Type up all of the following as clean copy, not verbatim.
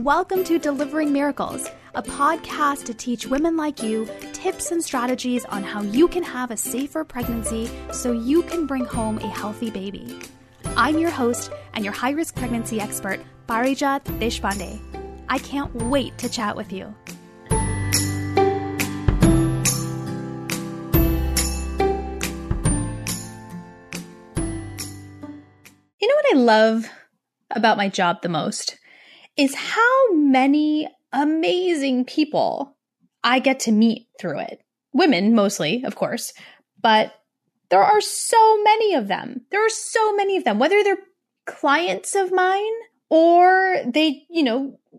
Welcome to Delivering Miracles, a podcast to teach women like you tips and strategies on how you can have a safer pregnancy so you can bring home a healthy baby. I'm your host and your high-risk pregnancy expert, Parijat Deshpande. I can't wait to chat with you. You know what I love about my job the most is how many amazing people I get to meet through it. Women mostly, of course, but there are so many of them. Whether they're clients of mine or they,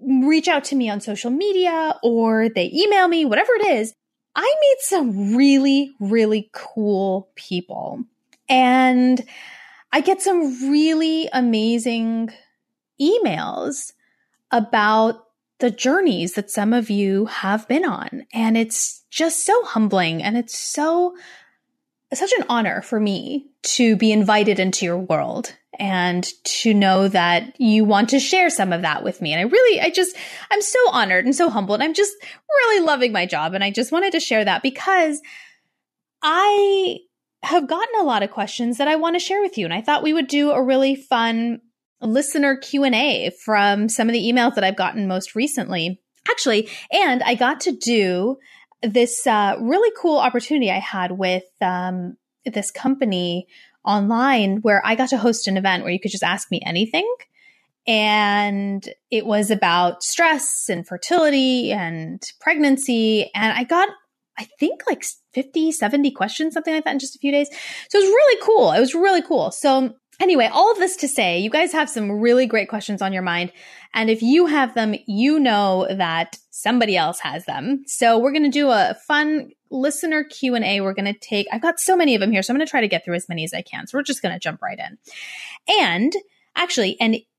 reach out to me on social media or they email me, whatever it is, I meet some really, really cool people. And I get some really amazing emails about the journeys that some of you have been on. And it's just so humbling. And it's such an honor for me to be invited into your world and to know that you want to share some of that with me. And I'm so honored and so humbled. I'm just really loving my job. And I just wanted to share that because I have gotten a lot of questions that I want to share with you. And I thought we would do a really fun listener Q&A from some of the emails that I've gotten most recently. Actually, and I got to do this really cool opportunity I had with this company online where I got to host an event where you could just ask me anything. And it was about stress and fertility and pregnancy. And I got, I think, like 50, 70 questions, something like that in just a few days. So it was really cool. So anyway, all of this to say, you guys have some really great questions on your mind. And if you have them, you know that somebody else has them. So we're going to do a fun listener Q&A. I've got so many of them here, so I'm going to try to get through as many as I can. So we're just going to jump right in. And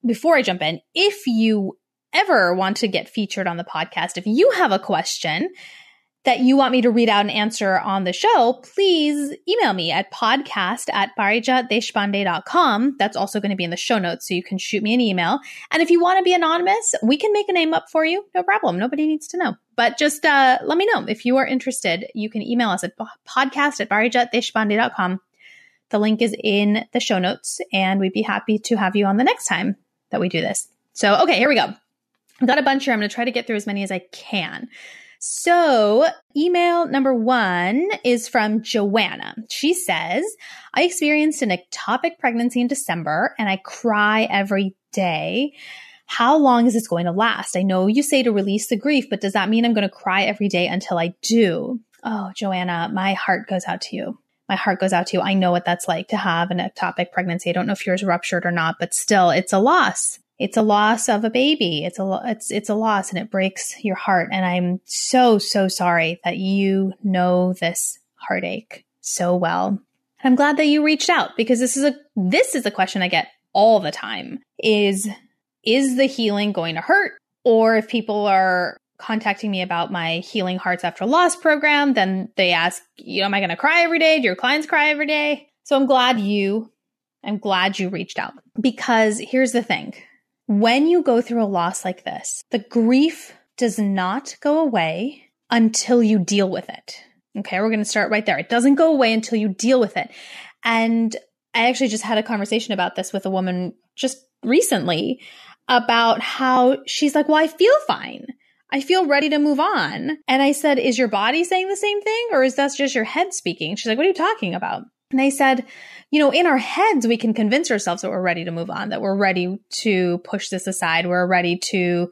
before I jump in, if you ever want to get featured on the podcast, if you have a question that you want me to read out and answer on the show, please email me at podcast@parijatdeshpande.com. That's also going to be in the show notes, so you can shoot me an email. And if you want to be anonymous, we can make a name up for you. No problem. Nobody needs to know. But just let me know. If you are interested, you can email us at podcast@parijatdeshpande.com. The link is in the show notes, and we'd be happy to have you on the next time that we do this. So, okay, here we go. I've got a bunch here. I'm going to try to get through as many as I can. So email number 1 is from Joanna. She says, I experienced an ectopic pregnancy in December and I cry every day. How long is this going to last? I know you say to release the grief, but does that mean I'm going to cry every day until I do? Oh, Joanna, my heart goes out to you. I know what that's like to have an ectopic pregnancy. I don't know if yours ruptured or not, but still, it's a loss. It's a loss of a baby. It's a loss and it breaks your heart. And I'm so, so sorry that you know this heartache so well. And I'm glad that you reached out because this is a question I get all the time is the healing going to hurt? Or if people are contacting me about my Healing Hearts After Loss program, then they ask, am I going to cry every day? Do your clients cry every day? So I'm glad you reached out because here's the thing. When you go through a loss like this, the grief does not go away until you deal with it. Okay, we're going to start right there. It doesn't go away until you deal with it. And I actually just had a conversation about this with a woman just recently about how she's like, well, I feel fine. I feel ready to move on. And I said, is your body saying the same thing or is that just your head speaking? She's like, what are you talking about? And I said, in our heads, we can convince ourselves that we're ready to move on, that we're ready to push this aside. We're ready to,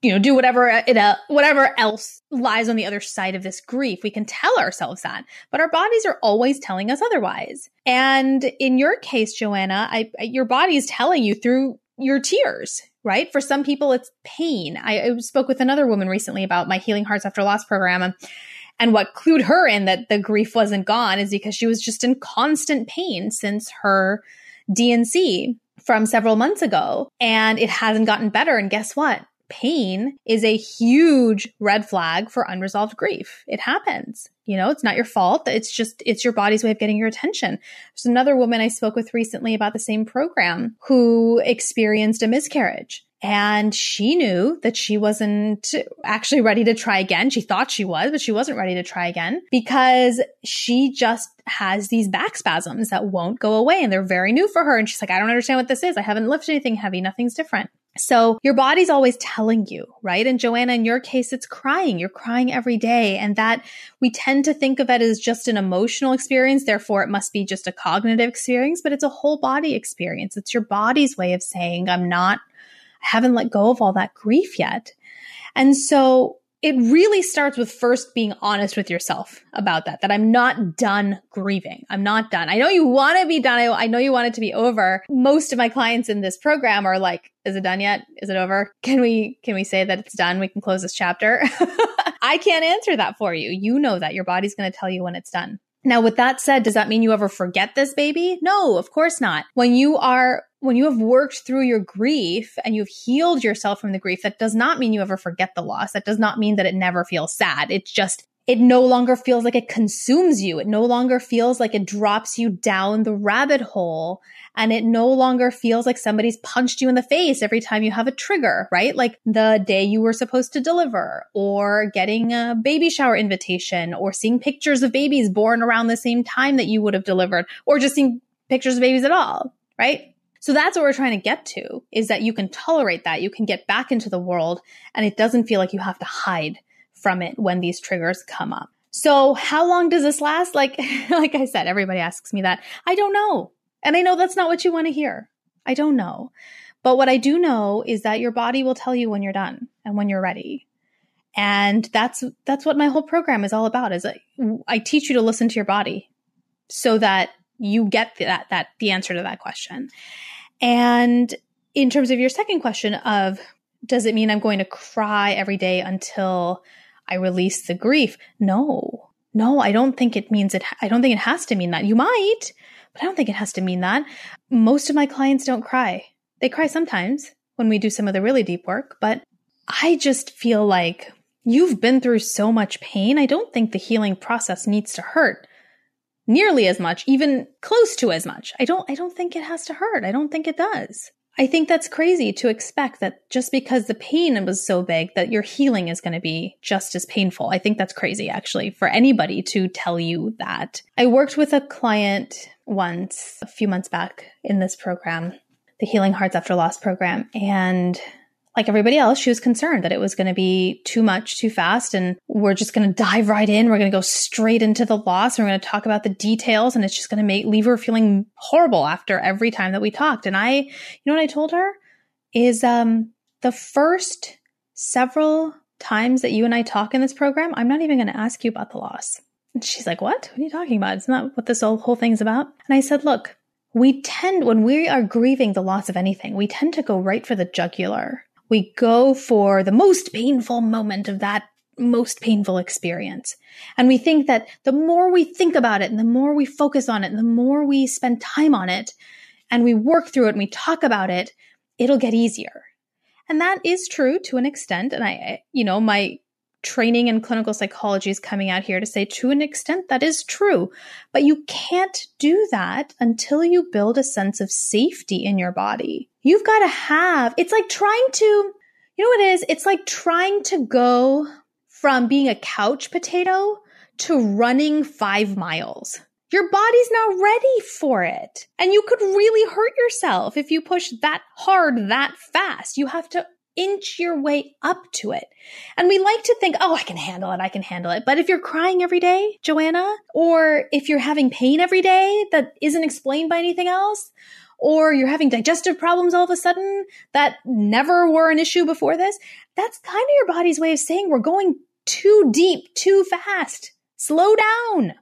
do whatever else lies on the other side of this grief. We can tell ourselves that, but our bodies are always telling us otherwise. And in your case, Joanna, your body is telling you through your tears, right? For some people, it's pain. I spoke with another woman recently about my Healing Hearts After Loss program. And what clued her in that the grief wasn't gone is because she was just in constant pain since her D&C from several months ago. And it hasn't gotten better. And guess what? Pain is a huge red flag for unresolved grief. It happens. It's not your fault. It's your body's way of getting your attention. There's another woman I spoke with recently about the same program who experienced a miscarriage. And she knew that she wasn't actually ready to try again. She thought she was, but she wasn't ready to try again because she just has these back spasms that won't go away. And they're very new for her. And she's like, I don't understand what this is. I haven't lifted anything heavy. Nothing's different. So your body's always telling you, right? And Joanna, in your case, it's crying. You're crying every day. And that we tend to think of it as just an emotional experience. Therefore, it must be just a cognitive experience, but it's a whole body experience. It's your body's way of saying, I haven't let go of all that grief yet. And so it really starts with first being honest with yourself about that I'm not done grieving. I'm not done. I know you want to be done. I know you want it to be over. Most of my clients in this program are like, is it done yet? Is it over? Can we say that it's done? We can close this chapter. I can't answer that for you. You know that your body's going to tell you when it's done. Now, with that said, does that mean you ever forget this baby? No, of course not. When you have worked through your grief and you've healed yourself from the grief, that does not mean you ever forget the loss. That does not mean that it never feels sad. It's just, it no longer feels like it consumes you. It no longer feels like it drops you down the rabbit hole. And it no longer feels like somebody's punched you in the face every time you have a trigger, right? Like the day you were supposed to deliver, or getting a baby shower invitation, or seeing pictures of babies born around the same time that you would have delivered, or just seeing pictures of babies at all, right? So that's what we're trying to get to, is that you can tolerate that. You can get back into the world and it doesn't feel like you have to hide from it when these triggers come up. So how long does this last? Like I said, everybody asks me that. I don't know. And I know that's not what you want to hear. I don't know. But what I do know is that your body will tell you when you're done and when you're ready. And that's what my whole program is all about, is I teach you to listen to your body so that you get the answer to that question. And in terms of your second question of, does it mean I'm going to cry every day until I release the grief? No, I don't think it means it. I don't think it has to mean that. You might, but I don't think it has to mean that. Most of my clients don't cry. They cry sometimes when we do some of the really deep work, but I just feel like you've been through so much pain. I don't think the healing process needs to hurt nearly as much, even close to as much. I don't think it has to hurt. I don't think it does. I think that's crazy to expect that just because the pain was so big that your healing is going to be just as painful. I think that's crazy, actually, for anybody to tell you that. I worked with a client once a few months back in this program, the Healing Hearts After Loss program. And like everybody else, she was concerned that it was going to be too much, too fast, and we're just going to dive right in. We're going to go straight into the loss, and we're going to talk about the details, and it's just going to leave her feeling horrible after every time that we talked. And you know what I told her is the first several times that you and I talk in this program, I'm not even going to ask you about the loss. And she's like, what? What are you talking about? It's not what this whole thing's about. And I said, look, when we are grieving the loss of anything, we tend to go right for the jugular. We go for the most painful moment of that most painful experience. And we think that the more we think about it and the more we focus on it and the more we spend time on it and we work through it and we talk about it, it'll get easier. And that is true to an extent. And my training in clinical psychology is coming out here to say to an extent that is true. But you can't do that until you build a sense of safety in your body. You've got to it's like trying to, you know what it is? It's like trying to go from being a couch potato to running 5 miles. Your body's not ready for it. And you could really hurt yourself if you push that hard, that fast. You have to inch your way up to it. And we like to think, I can handle it. But if you're crying every day, Joanna, or if you're having pain every day that isn't explained by anything else, or you're having digestive problems all of a sudden that never were an issue before this, that's kind of your body's way of saying we're going too deep, too fast. Slow down.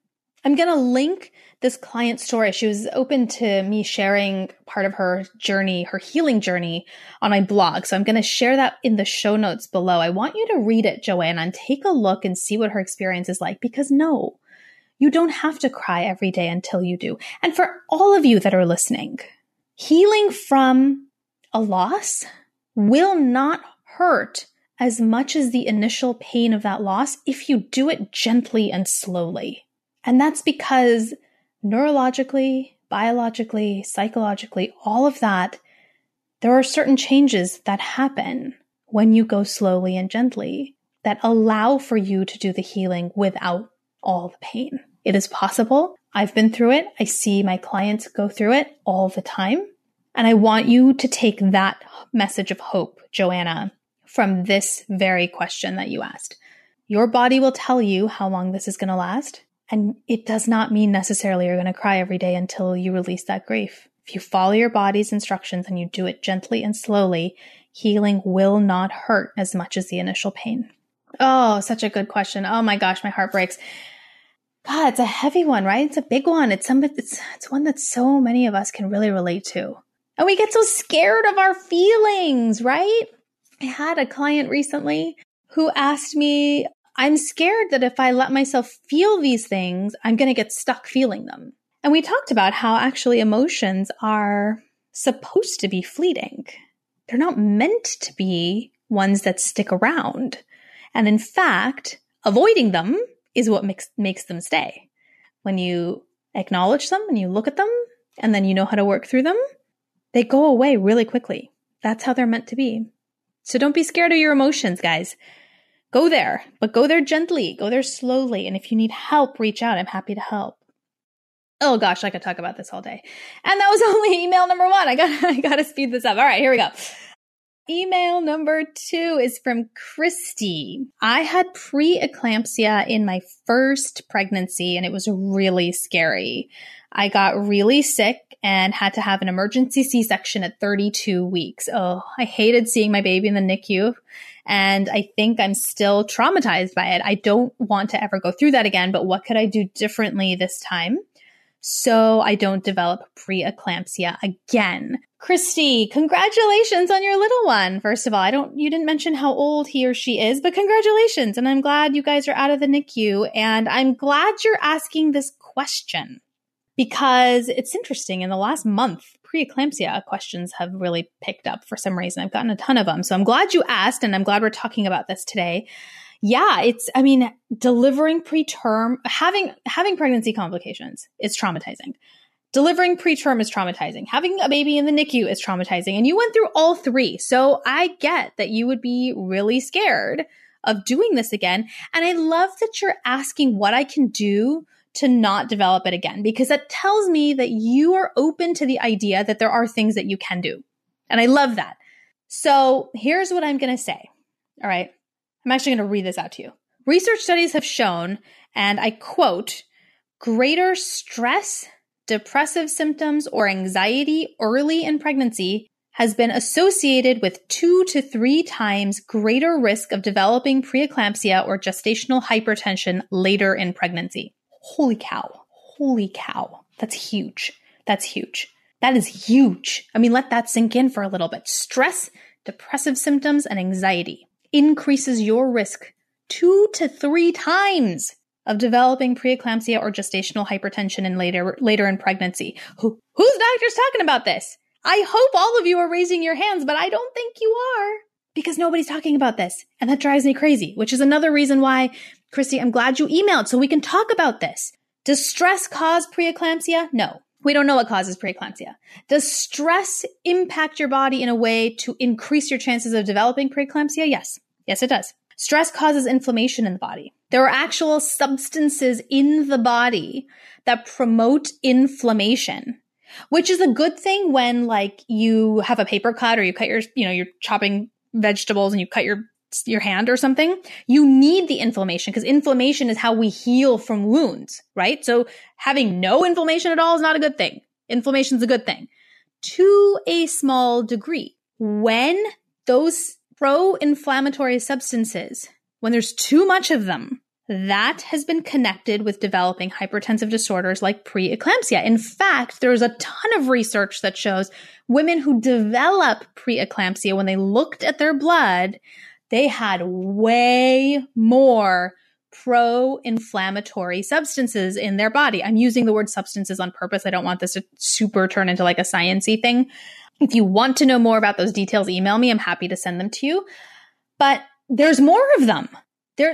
I'm going to link this client story. She was open to me sharing part of her journey, her healing journey on my blog. So I'm going to share that in the show notes below. I want you to read it, Joanna, and take a look and see what her experience is like, because no, you don't have to cry every day until you do. And for all of you that are listening, healing from a loss will not hurt as much as the initial pain of that loss if you do it gently and slowly. And that's because neurologically, biologically, psychologically, all of that There are certain changes that happen when you go slowly and gently that allow for you to do the healing without all the pain. It is possible. I've been through it. I see my clients go through it all the time. And I want you to take that message of hope, Joanna, from this very question that you asked. Your body will tell you how long this is going to last. And it does not mean necessarily you're going to cry every day until you release that grief. If you follow your body's instructions and you do it gently and slowly, healing will not hurt as much as the initial pain. Oh, such a good question. Oh my gosh, my heart breaks. God, it's a heavy one, right? It's a big one. It's one that so many of us can really relate to. And we get so scared of our feelings, right? I had a client recently who asked me, I'm scared that if I let myself feel these things, I'm going to get stuck feeling them. And we talked about how actually emotions are supposed to be fleeting. They're not meant to be ones that stick around. And in fact, avoiding them is what makes them stay. When you acknowledge them and you look at them and then you know how to work through them, they go away really quickly. That's how they're meant to be. So don't be scared of your emotions, guys. Go there, but go there gently, go there slowly. And if you need help, reach out. I'm happy to help. Oh gosh, I could talk about this all day. And that was only email number 1. I gotta speed this up. All right, here we go. Email number 2 is from Christy. I had preeclampsia in my first pregnancy and it was really scary. I got really sick and had to have an emergency C-section at 32 weeks. Oh, I hated seeing my baby in the NICU and I think I'm still traumatized by it. I don't want to ever go through that again, but what could I do differently this time so I don't develop preeclampsia again? Christy, congratulations on your little one. First of all, you didn't mention how old he or she is, but congratulations. And I'm glad you guys are out of the NICU. And I'm glad you're asking this question because it's interesting. In the last month, preeclampsia questions have really picked up for some reason. I've gotten a ton of them. So I'm glad you asked, and I'm glad we're talking about this today. Yeah, delivering preterm, having pregnancy complications is traumatizing. Delivering preterm is traumatizing. Having a baby in the NICU is traumatizing. And you went through all 3. So I get that you would be really scared of doing this again. And I love that you're asking what I can do to not develop it again, because that tells me that you are open to the idea that there are things that you can do. And I love that. So here's what I'm going to say. All right. I'm actually going to read this out to you. Research studies have shown, and I quote, greater stress, depressive symptoms, or anxiety early in pregnancy has been associated with 2 to 3 times greater risk of developing preeclampsia or gestational hypertension later in pregnancy. Holy cow. Holy cow. That's huge. That's huge. That is huge. I mean, let that sink in for a little bit. Stress, depressive symptoms, and anxiety increases your risk 2 to 3 times of developing preeclampsia or gestational hypertension in later in pregnancy. Whose doctor's talking about this? I hope all of you are raising your hands, but I don't think you are because nobody's talking about this. And that drives me crazy, which is another reason why, Christy, I'm glad you emailed so we can talk about this. Does stress cause preeclampsia? No. We don't know what causes preeclampsia. Does stress impact your body in a way to increase your chances of developing preeclampsia? Yes. Yes, it does. Stress causes inflammation in the body. There are actual substances in the body that promote inflammation, which is a good thing when like you have a paper cut or you cut you're chopping vegetables and you cut your hand or something. You need the inflammation because inflammation is how we heal from wounds, right? So having no inflammation at all is not a good thing. Inflammation is a good thing to a small degree. When those pro-inflammatory substances, when there's too much of them, that has been connected with developing hypertensive disorders like preeclampsia. In fact, there's a ton of research that shows women who develop preeclampsia, when they looked at their blood, they had way more pro-inflammatory substances in their body. I'm using the word substances on purpose. I don't want this to super turn into like a science-y thing. If you want to know more about those details, email me. I'm happy to send them to you. But there's more of them.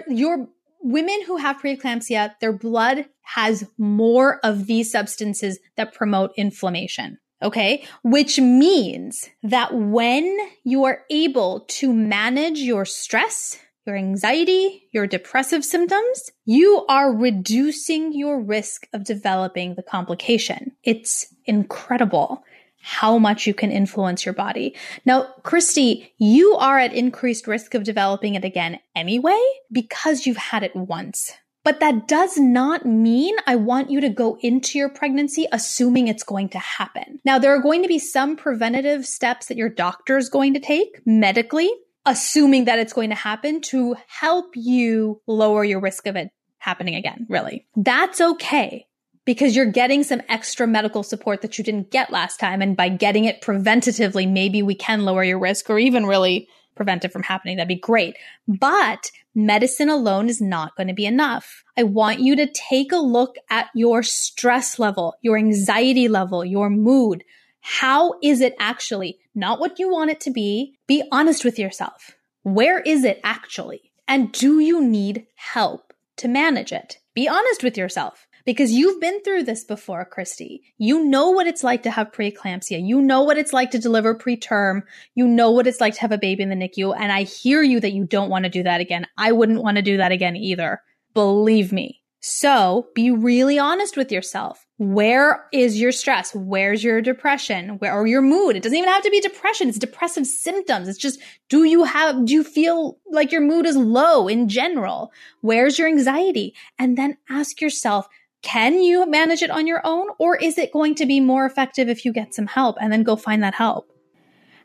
Your women who have preeclampsia, their blood has more of these substances that promote inflammation. Okay, which means that when you are able to manage your stress, your anxiety, your depressive symptoms, you are reducing your risk of developing the complication. It's incredible how much you can influence your body. Now, Christy, you are at increased risk of developing it again anyway because you've had it once. But that does not mean I want you to go into your pregnancy assuming it's going to happen. Now, there are going to be some preventative steps that your doctor is going to take medically, assuming that it's going to happen to help you lower your risk of it happening again, really. That's okay because you're getting some extra medical support that you didn't get last time. And by getting it preventatively, maybe we can lower your risk or even really prevent it from happening. That'd be great. But medicine alone is not going to be enough. I want you to take a look at your stress level, your anxiety level, your mood. How is it actually? Not what you want it to be. Be honest with yourself. Where is it actually? And do you need help to manage it? Be honest with yourself. Because you've been through this before, Christy. You know what it's like to have preeclampsia. You know what it's like to deliver preterm. You know what it's like to have a baby in the NICU. And I hear you that you don't want to do that again. I wouldn't want to do that again either. Believe me. So be really honest with yourself. Where is your stress? Where's your depression? Where or your mood? It doesn't even have to be depression. It's depressive symptoms. It's just, do you feel like your mood is low in general? Where's your anxiety? And then ask yourself, can you manage it on your own? Or is it going to be more effective if you get some help and then go find that help?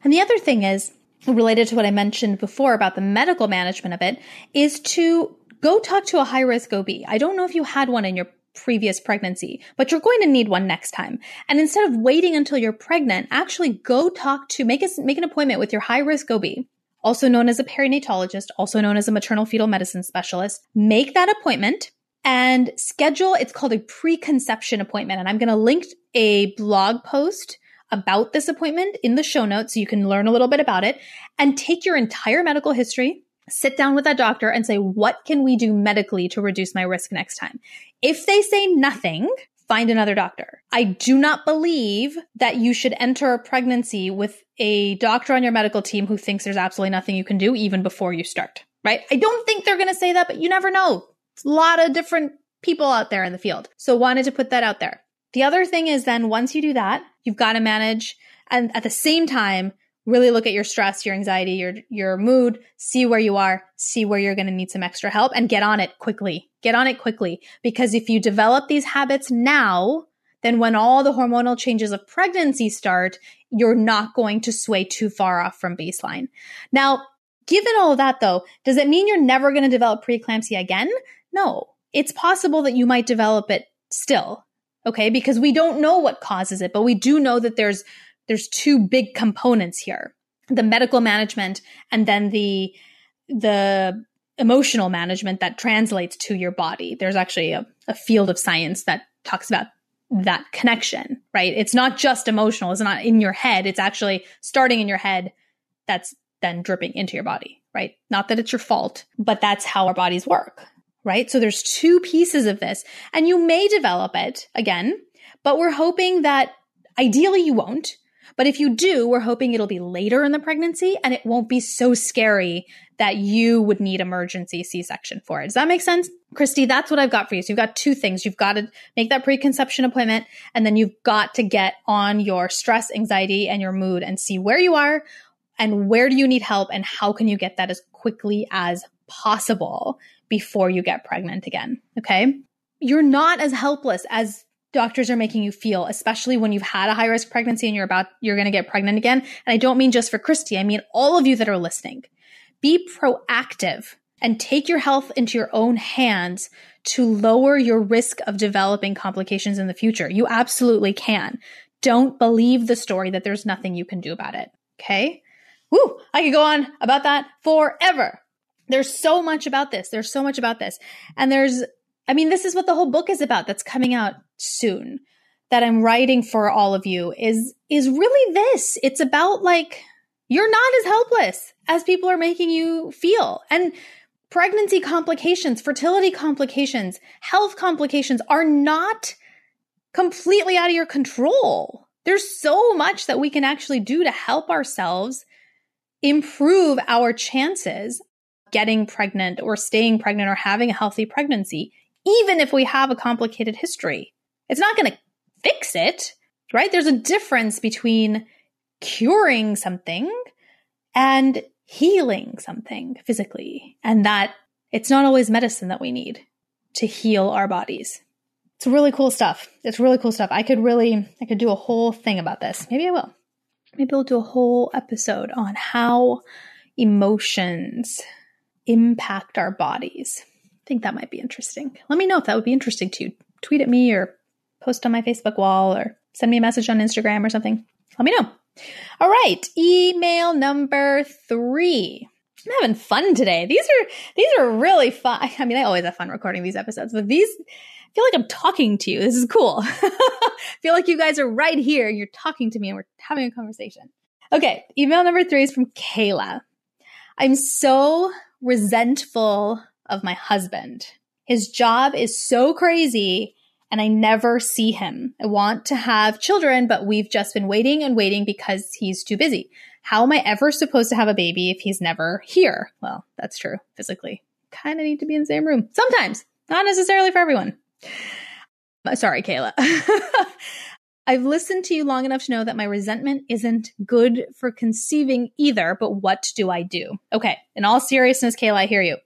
And the other thing is, related to what I mentioned before about the medical management of it, is to go talk to a high-risk OB. I don't know if you had one in your previous pregnancy, but you're going to need one next time. And instead of waiting until you're pregnant, actually go make an appointment with your high-risk OB, also known as a perinatologist, also known as a maternal fetal medicine specialist. Make that appointment and schedule, it's called a preconception appointment. And I'm going to link a blog post about this appointment in the show notes so you can learn a little bit about it and take your entire medical history, sit down with that doctor and say, what can we do medically to reduce my risk next time? If they say nothing, find another doctor. I do not believe that you should enter a pregnancy with a doctor on your medical team who thinks there's absolutely nothing you can do even before you start, right? I don't think they're going to say that, but you never know. It's a lot of different people out there in the field. So wanted to put that out there. The other thing is then once you do that, you've got to manage and at the same time, really look at your stress, your anxiety, your mood, see where you are, see where you're going to need some extra help and get on it quickly. Get on it quickly because if you develop these habits now, then when all the hormonal changes of pregnancy start, you're not going to sway too far off from baseline. Now, given all of that though, does it mean you're never going to develop preeclampsia again? No, it's possible that you might develop it still, okay? Because we don't know what causes it, but we do know that there's two big components here, the medical management and then the emotional management that translates to your body. There's actually a field of science that talks about that connection, right? It's not just emotional. It's not in your head. It's actually starting in your head that's then dripping into your body, right? Not that it's your fault, but that's how our bodies work. Right? So there's two pieces of this and you may develop it again, but we're hoping that ideally you won't. But if you do, we're hoping it'll be later in the pregnancy and it won't be so scary that you would need emergency C-section for it. Does that make sense? Christy, that's what I've got for you. So you've got two things. You've got to make that preconception appointment and then you've got to get on your stress, anxiety, and your mood and see where you are and where do you need help and how can you get that as quickly as possible before you get pregnant again, okay? You're not as helpless as doctors are making you feel, especially when you've had a high-risk pregnancy and you're going to get pregnant again. And I don't mean just for Christy, I mean all of you that are listening. Be proactive and take your health into your own hands to lower your risk of developing complications in the future. You absolutely can. Don't believe the story that there's nothing you can do about it, okay? Woo, I could go on about that forever. There's so much about this. And this is what the whole book is about that's coming out soon that I'm writing for all of you is really this. It's about like, you're not as helpless as people are making you feel. And pregnancy complications, fertility complications, health complications are not completely out of your control. There's so much that we can actually do to help ourselves improve our chances getting pregnant or staying pregnant or having a healthy pregnancy, even if we have a complicated history. It's not going to fix it, right? There's a difference between curing something and healing something physically, and that it's not always medicine that we need to heal our bodies. It's really cool stuff. It's really cool stuff. I could do a whole thing about this. Maybe I will. Maybe we'll do a whole episode on how emotions impact our bodies. I think that might be interesting. Let me know if that would be interesting to you. Tweet at me or post on my Facebook wall or send me a message on Instagram or something. Let me know. All right. Email number 3. I'm having fun today. These are really fun. I mean, I always have fun recording these episodes, but these, I feel like I'm talking to you. This is cool. I feel like you guys are right here and you're talking to me and we're having a conversation. Okay. Email number 3 is from Kayla. I'm so resentful of my husband. His job is so crazy and I never see him. I want to have children, but we've just been waiting and waiting because he's too busy. How am I ever supposed to have a baby if he's never here? Well, that's true. Physically, kind of need to be in the same room. Sometimes, not necessarily for everyone. Sorry, Kayla. I've listened to you long enough to know that my resentment isn't good for conceiving either, but what do I do? Okay. In all seriousness, Kayla, I hear you.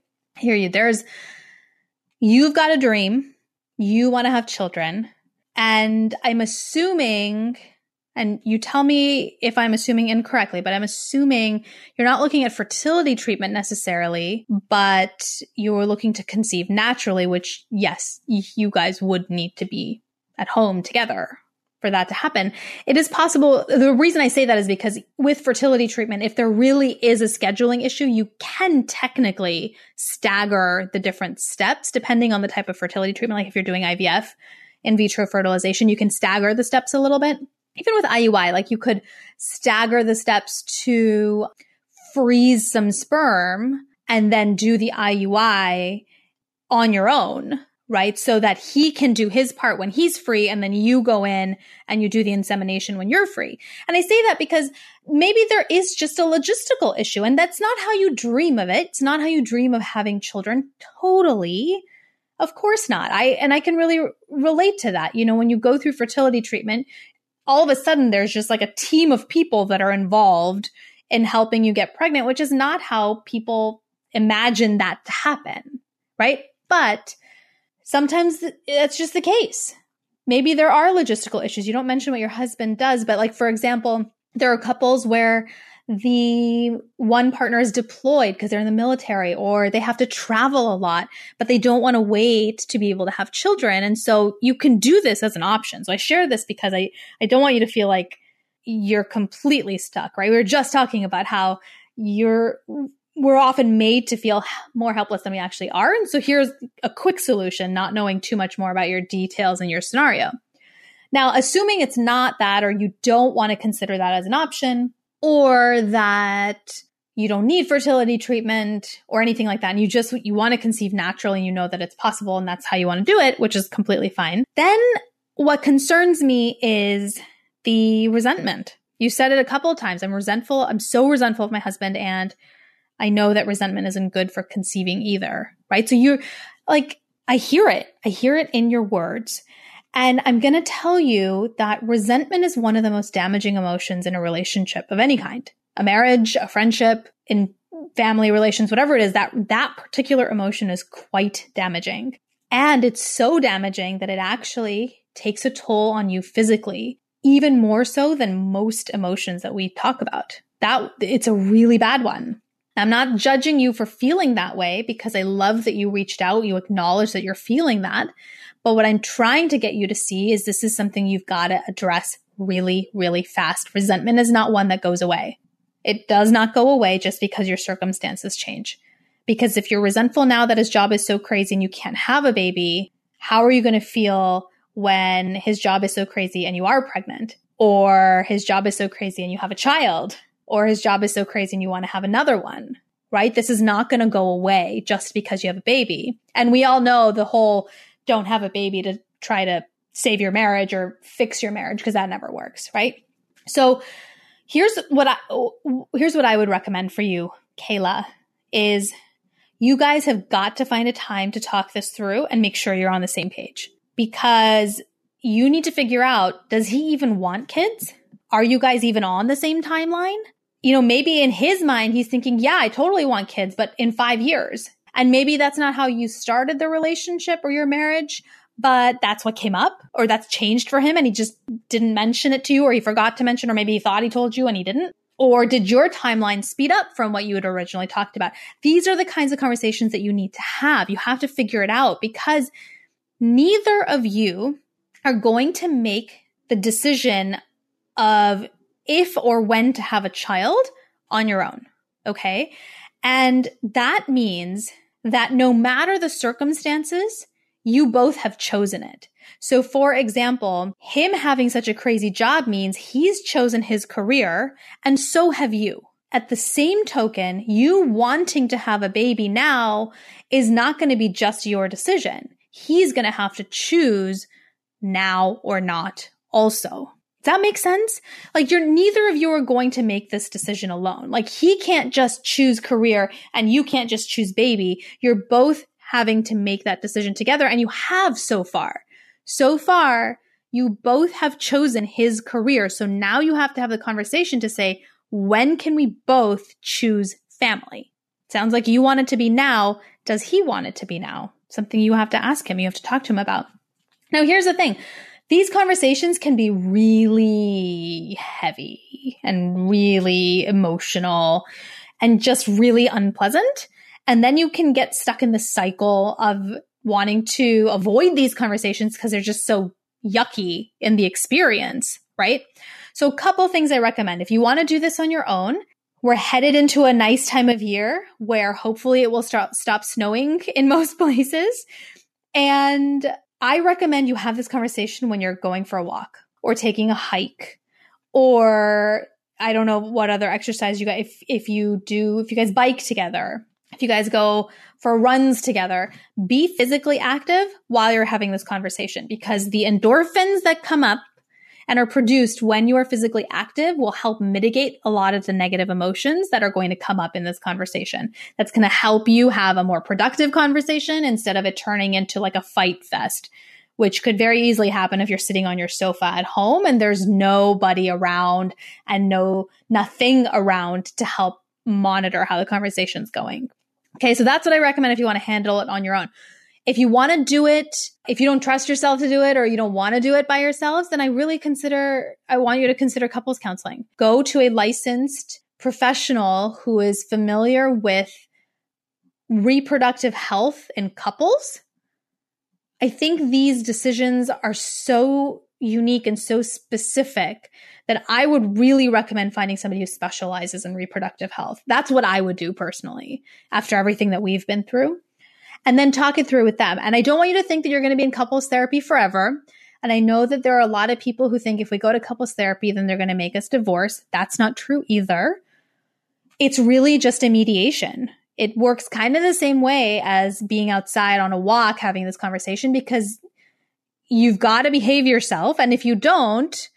You've got a dream. You want to have children. And I'm assuming, and you tell me if I'm assuming incorrectly, but I'm assuming you're not looking at fertility treatment necessarily, but you're looking to conceive naturally, which yes, you guys would need to be at home together for that to happen. It is possible. The reason I say that is because with fertility treatment, if there really is a scheduling issue, you can technically stagger the different steps depending on the type of fertility treatment. Like if you're doing IVF, in vitro fertilization, you can stagger the steps a little bit. Even with IUI, like you could stagger the steps to freeze some sperm and then do the IUI on your own, right? So that he can do his part when he's free and then you go in and you do the insemination when you're free. And I say that because maybe there is just a logistical issue and that's not how you dream of it. It's not how you dream of having children. Totally. Of course not. I can really relate to that. You know, when you go through fertility treatment, all of a sudden there's just like a team of people that are involved in helping you get pregnant, which is not how people imagine that to happen, right? But sometimes that's just the case. Maybe there are logistical issues. You don't mention what your husband does, but like, for example, there are couples where the one partner is deployed because they're in the military or they have to travel a lot, but they don't want to wait to be able to have children. And so you can do this as an option. So I share this because I don't want you to feel like you're completely stuck, right? We were just talking about how we're often made to feel more helpless than we actually are. And so here's a quick solution, not knowing too much more about your details and your scenario. Now, assuming it's not that, or you don't want to consider that as an option, or that you don't need fertility treatment or anything like that, and you want to conceive naturally and you know that it's possible and that's how you want to do it, which is completely fine. Then what concerns me is the resentment. You said it a couple of times. I'm resentful. I'm so resentful of my husband, and I know that resentment isn't good for conceiving either, right? So you're like, I hear it. I hear it in your words. And I'm going to tell you that resentment is one of the most damaging emotions in a relationship of any kind, a marriage, a friendship, in family relations, whatever it is, that particular emotion is quite damaging. And it's so damaging that it actually takes a toll on you physically, even more so than most emotions that we talk about. It's a really bad one. I'm not judging you for feeling that way because I love that you reached out, you acknowledge that you're feeling that. But what I'm trying to get you to see is this is something you've got to address really, really fast. Resentment is not one that goes away. It does not go away just because your circumstances change. Because if you're resentful now that his job is so crazy and you can't have a baby, how are you going to feel when his job is so crazy and you are pregnant? Or his job is so crazy and you have a child? Or his job is so crazy and you want to have another one, right? This is not going to go away just because you have a baby. And we all know the whole don't have a baby to try to save your marriage or fix your marriage, because that never works, right? So here's what I would recommend for you, Kayla, is you guys have got to find a time to talk this through and make sure you're on the same page, because you need to figure out, does he even want kids? Are you guys even on the same timeline? Maybe in his mind, he's thinking, yeah, I totally want kids, but in 5 years. And maybe that's not how you started the relationship or your marriage, but that's what came up, or that's changed for him and he just didn't mention it to you, or he forgot to mention, or maybe he thought he told you and he didn't. Or did your timeline speed up from what you had originally talked about? These are the kinds of conversations that you need to have. You have to figure it out, because neither of you are going to make the decision of if or when to have a child on your own. Okay. And that means that no matter the circumstances, you both have chosen it. So for example, him having such a crazy job means he's chosen his career, and so have you. At the same token, you wanting to have a baby now is not going to be just your decision. He's going to have to choose now or not also. Does that make sense? Like, neither of you are going to make this decision alone. Like, he can't just choose career and you can't just choose baby. You're both having to make that decision together, and you have so far. So far, you both have chosen his career. So now you have to have the conversation to say, when can we both choose family? Sounds like you want it to be now. Does he want it to be now? Something you have to ask him. You have to talk to him about. Now, here's the thing. These conversations can be really heavy and really emotional and just really unpleasant. And then you can get stuck in the cycle of wanting to avoid these conversations because they're just so yucky in the experience, right? So a couple things I recommend. If you want to do this on your own, we're headed into a nice time of year where hopefully it will stop snowing in most places. And I recommend you have this conversation when you're going for a walk or taking a hike, or I don't know what other exercise you guys, if you guys bike together, if you guys go for runs together, be physically active while you're having this conversation, because the endorphins that come up and are produced when you are physically active will help mitigate a lot of the negative emotions that are going to come up in this conversation. That's going to help you have a more productive conversation instead of it turning into like a fight fest, which could very easily happen if you're sitting on your sofa at home and there's nobody around and nothing around to help monitor how the conversation's going. Okay, so that's what I recommend if you want to handle it on your own. If you want to do it, if you don't trust yourself to do it, or you don't want to do it by yourselves, then I want you to consider couples counseling. Go to a licensed professional who is familiar with reproductive health in couples. I think these decisions are so unique and so specific that I would really recommend finding somebody who specializes in reproductive health. That's what I would do personally after everything that we've been through. And then talk it through with them. And I don't want you to think that you're going to be in couples therapy forever. And I know that there are a lot of people who think if we go to couples therapy, then they're going to make us divorce. That's not true either. It's really just a mediation. It works kind of the same way as being outside on a walk, having this conversation, because you've got to behave yourself. And if you don't,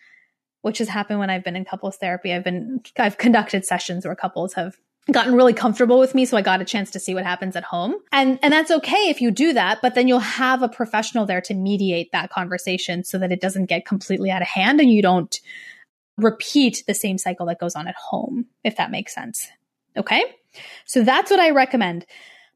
which has happened when I've been in couples therapy, I've conducted sessions where couples have gotten really comfortable with me. So I got a chance to see what happens at home. And that's okay if you do that, but then you'll have a professional there to mediate that conversation so that it doesn't get completely out of hand and you don't repeat the same cycle that goes on at home, if that makes sense. Okay. So that's what I recommend.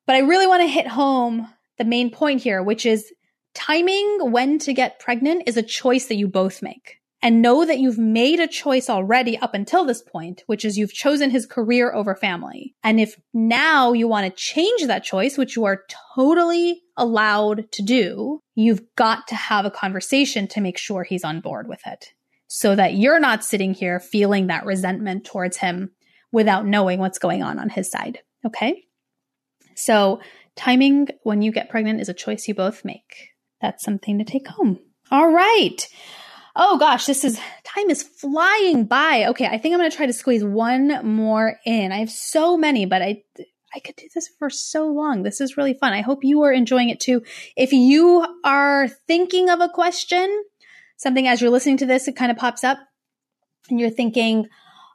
But I really want to hit home the main point here, which is timing when to get pregnant is a choice that you both make. And know that you've made a choice already up until this point, which is you've chosen his career over family. And if now you want to change that choice, which you are totally allowed to do, you've got to have a conversation to make sure he's on board with it so that you're not sitting here feeling that resentment towards him without knowing what's going on his side. Okay? So timing when you get pregnant is a choice you both make. That's something to take home. All right. Oh gosh, time is flying by. Okay, I think I'm going to try to squeeze one more in. I have so many, but I could do this for so long. This is really fun. I hope you are enjoying it too. If you are thinking of a question something as you're listening to this, it kind of pops up and you're thinking,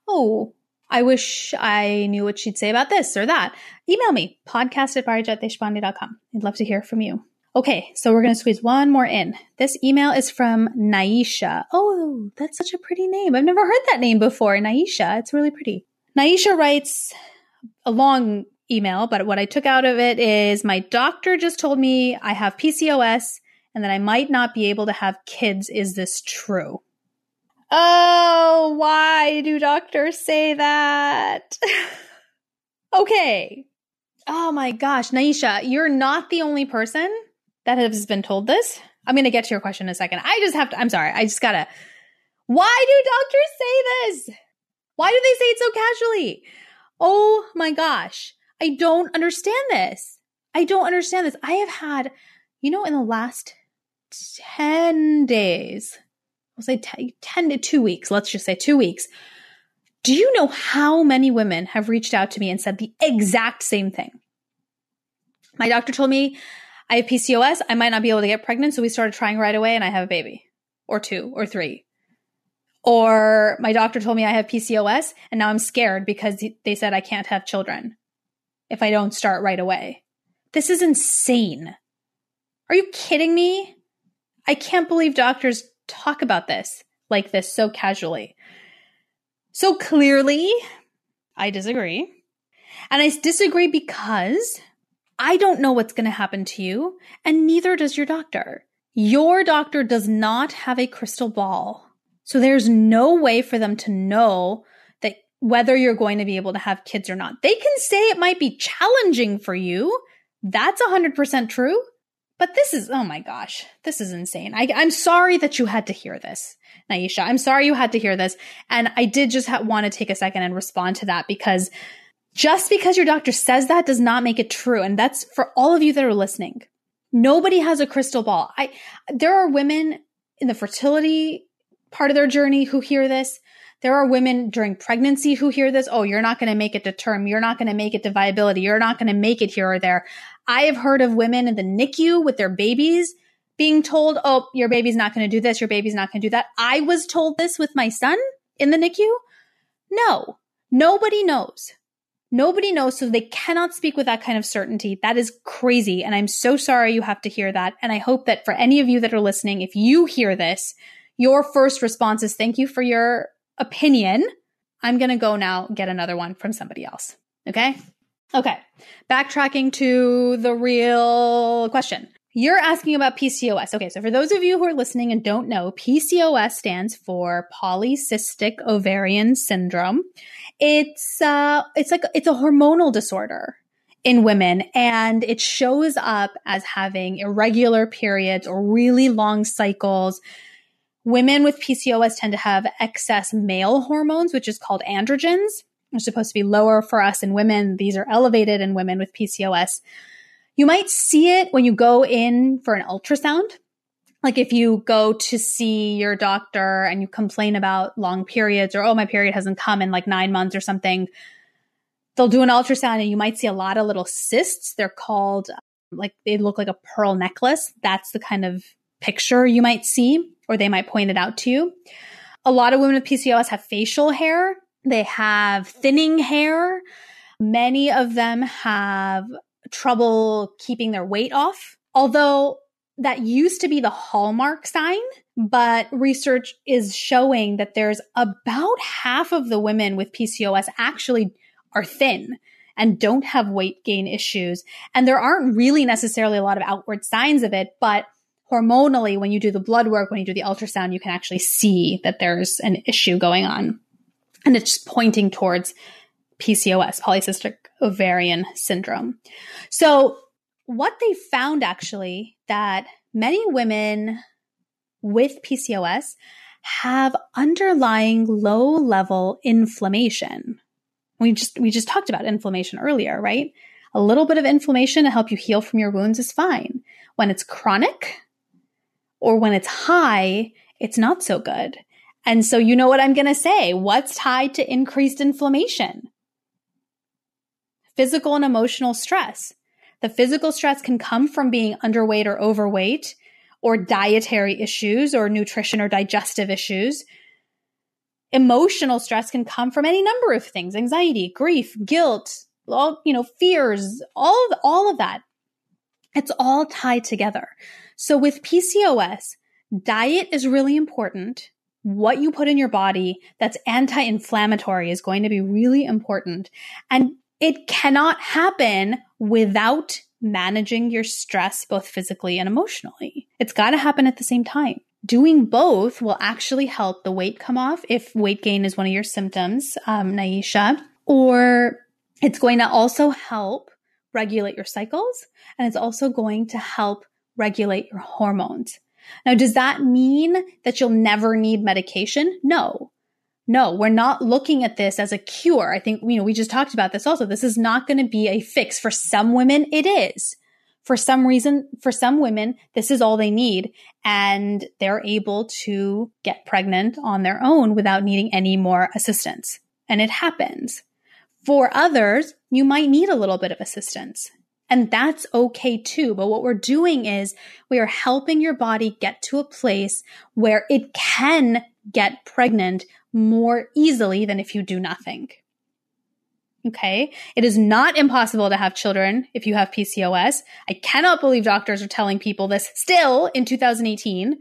oh, I wish I knew what she'd say about this or that, email me, podcast@parijatdeshpande.com. I'd love to hear from you. Okay, so we're going to squeeze one more in. This email is from Naisha. Oh, that's such a pretty name. I've never heard that name before, Naisha. It's really pretty. Naisha writes a long email, but what I took out of it is, my doctor just told me I have PCOS and that I might not be able to have kids. Is this true? Oh, why do doctors say that? Okay. Oh my gosh, Naisha, you're not the only person that has been told this. I'm going to get to your question in a second. I'm sorry. Why do doctors say this? Why do they say it so casually? Oh my gosh. I don't understand this. I have had, in the last 10 days, I'll say 10 to 2 weeks, let's just say 2 weeks. Do you know how many women have reached out to me and said the exact same thing? My doctor told me I have PCOS. I might not be able to get pregnant. So we started trying right away and I have a baby or 2 or 3. Or my doctor told me I have PCOS and now I'm scared because they said I can't have children if I don't start right away. This is insane. Are you kidding me? I can't believe doctors talk about this like this so casually. So clearly, I disagree. And I disagree because I don't know what's going to happen to you, and neither does your doctor. Your doctor does not have a crystal ball. So there's no way for them to know that whether you're going to be able to have kids or not. They can say it might be challenging for you. That's 100% true. But oh my gosh, this is insane. I'm sorry that you had to hear this, Naisha. I'm sorry you had to hear this. And I did just want to take a second and respond to that, because just because your doctor says that does not make it true. And that's for all of you that are listening. Nobody has a crystal ball. There are women in the fertility part of their journey who hear this. There are women during pregnancy who hear this. Oh, you're not going to make it to term. You're not going to make it to viability. You're not going to make it here or there. I have heard of women in the NICU with their babies being told, oh, your baby's not going to do this. Your baby's not going to do that. I was told this with my son in the NICU. No, nobody knows. Nobody knows. So they cannot speak with that kind of certainty. That is crazy. And I'm so sorry you have to hear that. And I hope that for any of you that are listening, if you hear this, your first response is thank you for your opinion. I'm going to go now get another one from somebody else. Okay. Backtracking to the real question. You're asking about PCOS. Okay. So for those of you who are listening and don't know, PCOS stands for polycystic ovarian syndrome. It's a hormonal disorder in women, and it shows up as having irregular periods or really long cycles. Women with PCOS tend to have excess male hormones, which is called androgens. They're supposed to be lower for us in women. These are elevated in women with PCOS. You might see it when you go in for an ultrasound. Like if you go to see your doctor and you complain about long periods, or, oh, my period hasn't come in like 9 months or something, they'll do an ultrasound and you might see a lot of little cysts. They're called, they look like a pearl necklace. That's the kind of picture you might see, or they might point it out to you. A lot of women with PCOS have facial hair. They have thinning hair. Many of them have trouble keeping their weight off, although that used to be the hallmark sign, but research is showing that there's about half of the women with PCOS actually are thin and don't have weight gain issues. And there aren't really necessarily a lot of outward signs of it, but hormonally, when you do the blood work, when you do the ultrasound, you can actually see that there's an issue going on. And it's pointing towards PCOS, polycystic ovarian syndrome. So what they found actually, that many women with PCOS have underlying low-level inflammation. We just talked about inflammation earlier, right? A little bit of inflammation to help you heal from your wounds is fine. When it's chronic or when it's high, it's not so good. And so you know what I'm going to say. What's tied to increased inflammation? Physical and emotional stress. The physical stress can come from being underweight or overweight, or dietary issues or nutrition or digestive issues. Emotional stress can come from any number of things: anxiety, grief, guilt, all, fears, all of that. It's all tied together. So with PCOS, diet is really important. What you put in your body that's anti-inflammatory is going to be really important. And it cannot happen without managing your stress, both physically and emotionally. It's got to happen at the same time. Doing both will actually help the weight come off if weight gain is one of your symptoms, Naisha, or it's going to also help regulate your cycles, and it's also going to help regulate your hormones. Now, does that mean that you'll never need medication? No, we're not looking at this as a cure. I think, we just talked about this also. This is not going to be a fix. For some women, it is. For some reason, for some women, this is all they need, and they're able to get pregnant on their own without needing any more assistance. And it happens. For others, you might need a little bit of assistance, and that's okay too. But what we're doing is we are helping your body get to a place where it can get pregnant more easily than if you do nothing. Okay? It is not impossible to have children if you have PCOS. I cannot believe doctors are telling people this still in 2018.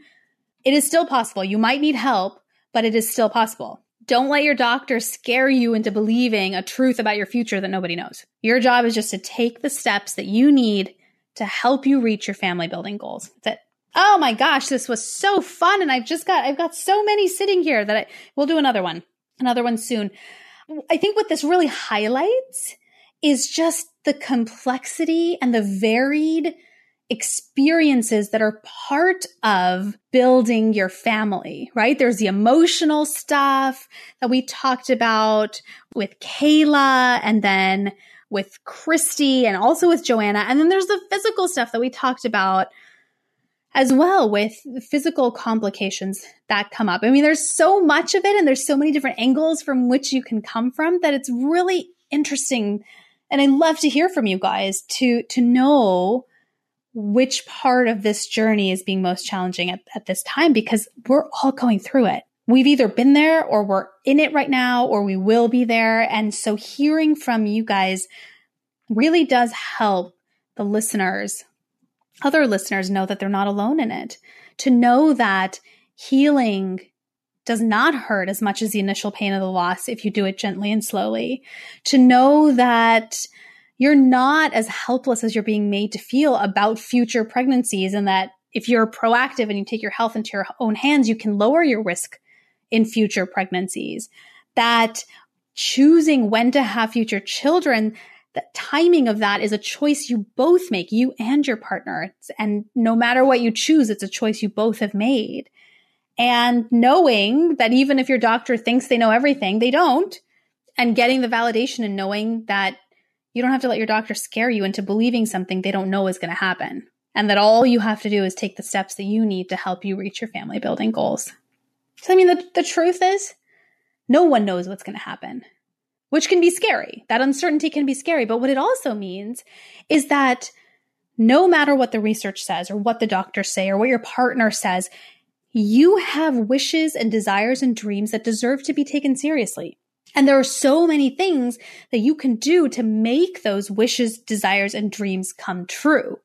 It is still possible. You might need help, but it is still possible. Don't let your doctor scare you into believing a truth about your future that nobody knows. Your job is just to take the steps that you need to help you reach your family building goals. That's it. Oh my gosh, this was so fun. And I've got so many sitting here that we'll do another one soon. I think what this really highlights is just the complexity and the varied experiences that are part of building your family, right? There's the emotional stuff that we talked about with Kayla, and then with Christy, and also with Joanna. And then there's the physical stuff that we talked about as well, with physical complications that come up. I mean, there's so much of it, and there's so many different angles from which you can come from, that it's really interesting. And I love to hear from you guys to know which part of this journey is being most challenging at this time, because we're all going through it. We've either been there, or we're in it right now, or we will be there. And so hearing from you guys really does help the listeners, other listeners, know that they're not alone in it. To know that healing does not hurt as much as the initial pain of the loss if you do it gently and slowly. To know that you're not as helpless as you're being made to feel about future pregnancies, and that if you're proactive and you take your health into your own hands, you can lower your risk in future pregnancies. That choosing when to have future children, the timing of that is a choice you both make, you and your partner. And no matter what you choose, it's a choice you both have made. And knowing that even if your doctor thinks they know everything, they don't. And getting the validation and knowing that you don't have to let your doctor scare you into believing something they don't know is going to happen. And that all you have to do is take the steps that you need to help you reach your family building goals. So, I mean, the truth is, no one knows what's going to happen, which can be scary. That uncertainty can be scary. But what it also means is that no matter what the research says, or what the doctors say, or what your partner says, you have wishes and desires and dreams that deserve to be taken seriously. And there are so many things that you can do to make those wishes, desires, and dreams come true.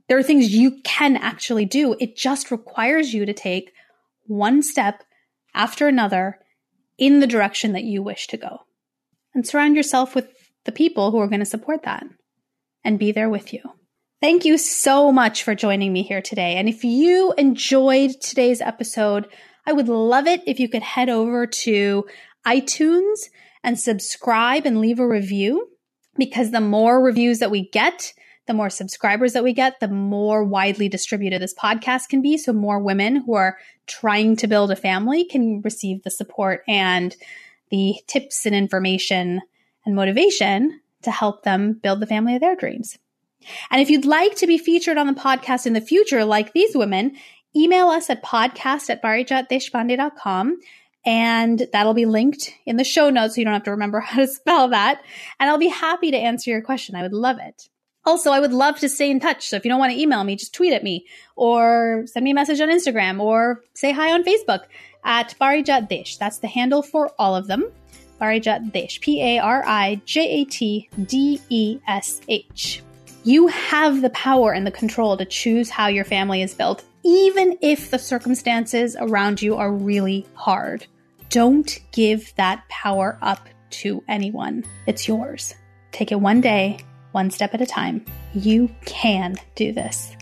There are things you can actually do. It just requires you to take one step after another in the direction that you wish to go. And surround yourself with the people who are going to support that and be there with you. Thank you so much for joining me here today. And if you enjoyed today's episode, I would love it if you could head over to iTunes and subscribe and leave a review, because the more reviews that we get, the more subscribers that we get, the more widely distributed this podcast can be. So more women who are trying to build a family can receive the support and the tips and information and motivation to help them build the family of their dreams. And if you'd like to be featured on the podcast in the future, like these women, email us at podcast@parijatdeshpande.com. And that'll be linked in the show notes, so you don't have to remember how to spell that. And I'll be happy to answer your question. I would love it. Also, I would love to stay in touch. So if you don't want to email me, just tweet at me or send me a message on Instagram or say hi on Facebook at Parijat Desh. That's the handle for all of them. Parijat Desh, Parijatdesh. You have the power and the control to choose how your family is built, even if the circumstances around you are really hard. Don't give that power up to anyone. It's yours. Take it one day, one step at a time. You can do this.